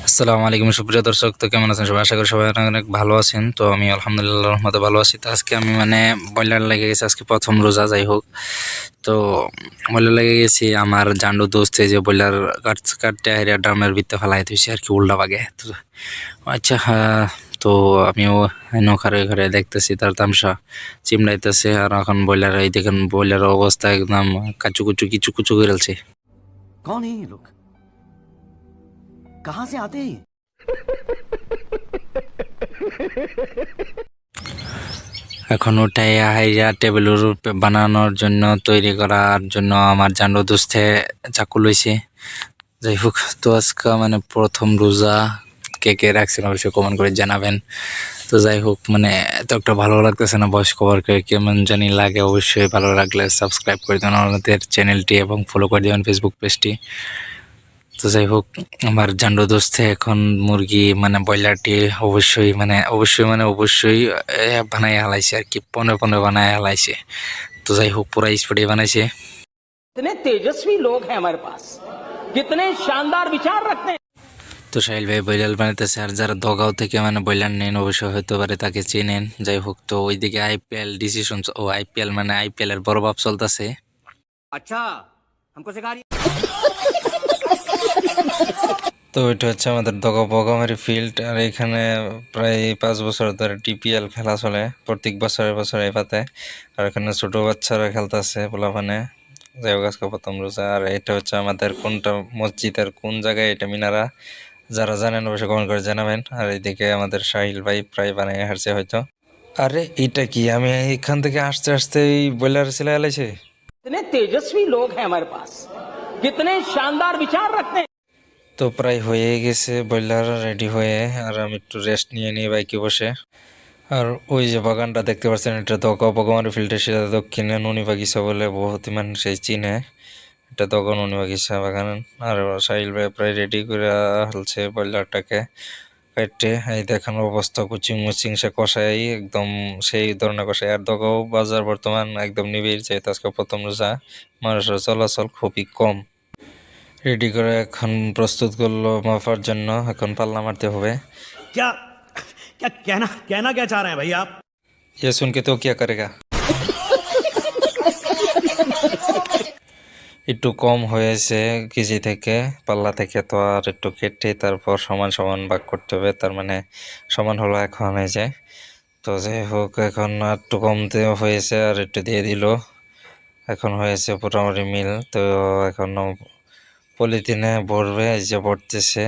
আসসালামু আলাইকুম সুপ্রিয় দর্শক, তো কেমন আছেন সবাই? আশা করি সবাই অনেক অনেক ভালো আছেন। তো আমি আলহামদুলিল্লাহ রহমতে ভালো আছি। তো আজকে আমি ব্রয়লার লেগে গেছি, আজকে প্রথম রোজা। যাই হোক, তো ব্রয়লার লেগে গেছি। আমার জান্ডু দোস্ত এই যে ব্রয়লার কাটতে হেরিয়া ড্রামের ভিতরে ফেলাই থইছে আর কি, উল্টা বাগে। তো আচ্ছা, হ্যাঁ, তো আমিও ঘরে ঘরে দেখতেছি তার তামসা চিমড়াইতেছে। আর এখন ব্রয়লার, এই দেখেন ব্রয়লারের অবস্থা একদম কাচু কুচু কিছু কুচু করে ফেলছে। कौन है ये लोग? कहां से आते हैं ये? এখন ওটাই হাইরা টেবিলের উপরে বানানোর জন্য, তৈরি করার জন্য আমার জানো দোস্তে চাকু লইছে। যাই হোক, তো আজকে প্রথম রোজা, কে কে রাখছেন অবশ্যই কমেন্ট করে জানাবেন। তো যাই হোক, এত একটা ভালো লাগতেছে না, বয়স কভার করে কেমন জানি লাগে। অবশ্যই ভালো লাগলে সাবস্ক্রাইব করে দেবেন আমাদের চ্যানেলটি এবং ফলো করে দেবেন ফেসবুক পেজটি। তো যাই হোক, আমার জান্ডু দোস্তে এখন মুরগি ব্রয়লারটি অবশ্যই বানাই হালাইছে আর কি, পনে পনে বানায় হালাইছে। তো যাই হোক, পুরা স্পিডে বানাইছে। कितने तेजस्वी लोग हैं हमारे पास, कितने शानदार विचार रखते हैं। তো সাহিল ভাই ব্রয়লার বানাইতেছে। আর যারা দগাঁও থেকে ব্রয়লার নেন অবশ্যই হতে পারে তাকে চেনেন। যাই হোক, তো ওইদিকে আইপিএল ডিসিশন, আইপিএল এর বড় ভাব চলতেছে। अच्छा, हमको सिखा रही তো এটা হচ্ছে আমাদের বগামারি ফিল্ড। আর এখানে প্রায় 5 বছর ধরে টিপিএল খেলা চলে, প্রত্যেক বছরে এই পাতে। আর এখানে ছোট বাচ্চারা খেলতেছে, পোলাপানে। যাই হোক, আজকে প্রথম রোজা। আর এটা হচ্ছে আমাদের কোনটা মসজিদের কোন জায়গায়, এটা মিনারা। যারা জানেন অবশ্যই কমেন্ট করে জানাবেন। আর এইদিকে আমাদের সাহিল ভাই প্রায় বানিয়ে হারছে হয়তো। আরে এটা কি, আমি এখান থেকে আসতে আসতে এই বয়লার ছেলে এলাইছে। कितने तेजस्वी लोग हैं हमारे पास, कितने शानदार विचार रखते हैं। তো প্রায় হয়ে গেছে ব্রয়লার রেডি হয়ে। আর আমি একটু রেস্ট নিয়ে নিই বাইকে বসে। আর ওই যে বাগানটা দেখতে পাচ্ছেন, এটা বগমারি ফিল্ডের সেটা দক্ষিণে নুনি বাগিচা বলে বহুত মানুষ চিনে। এটা তখন নুনি বাগিচা বাগান। আর সাহিল ভাই প্রায় রেডি করে ফেলছে ব্রয়লারটাকে কেটে। এই দেখেন অবস্থা, কুচিং মুচিং সে কষাই একদম সেই ধরনের কষাই। আর দগাও বাজার বর্তমান একদম নিবিড়, যেহেতু আজকে প্রথম রোজা, মানুষের চলাচল খুবই কম। রেডি করে এখন প্রস্তুত করলো মাফার জন্য। এখন পাল্লা মারতে হবে। क्या क्या कहना कहना क्या चाह रहे हैं भाई आप? ये सुन के तो क्या करेगा। একটু কম হয়েছে কেজি থেকে, পাল্লা থেকে। তো আর একটু কেটে তারপর সমান সমান ভাগ করতে হবে, তার সমান হলো এখন এই যে। তো যাই হোক, এখন একটু কমতে হয়েছে, আর একটু দিয়ে দিল। এখন হয়েছে মোটামুটি মিল। তো এখন পলিথিনে ভরবে, এই যে ভরতেছে।